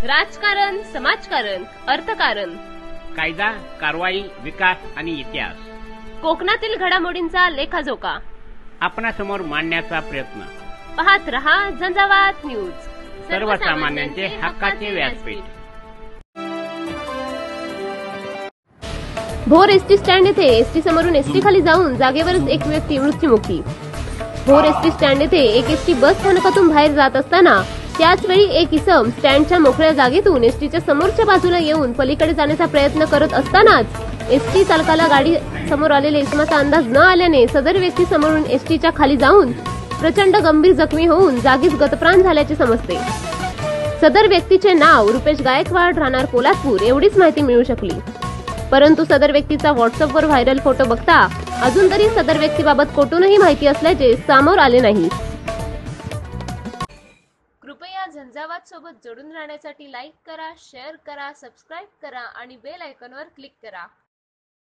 राजकारण, समाजकारण, अर्थकारण, कायदा, कारवाई, विकास आणि इतिहास, कोकणातील घडामोडींचा लेखाजोखा आपणासमोर मांडण्याचा प्रयत्न. पाहत रहा झंझावात न्यूज, सर्वसामान्यांचे हक्काचे व्यासपीठ. भोर एसटी स्टँड येथे एसटी समोरून एसटी खाली जाऊन जागेवरच एक व्यक्ती मृत्युमुखी. भोर एसटी स्टँड येथे एक एसटी बस स्थानकातून बाहेर जात असताना त्याच वेळी एक इसम स्टँडच्या मोकळ्या जागेतून एसटीच्या समोरच्या बाजूला येऊन पलीकडे जाण्याचा प्रयत्न करत असतानाच एसटी चालकाला गाडी समोर आलेल्या इसमाचा अंदाज न आल्याने सदर व्यक्ती समोरून एसटीच्या खाली जाऊन प्रचंड गंभीर जखमी होऊन जागीच गतप्राण झाल्याचे समजते. सदर व्यक्तीचे नाव रुपेश गायकवाड, राहणार पोलादपूर एवढीच माहिती मिळू शकली. परंतु सदर व्यक्तीचा व्हॉट्सअपवर व्हायरल फोटो बघता अजून तरी सदर व्यक्तीबाबत कोठूनही माहिती असल्याचे समोर आले नाही. कृपया झंझावात सोबत जोडून राहण्यासाठी लाईक करा, शेअर करा, सबस्क्राईब करा आणि बेल आयकॉनवर क्लिक करा.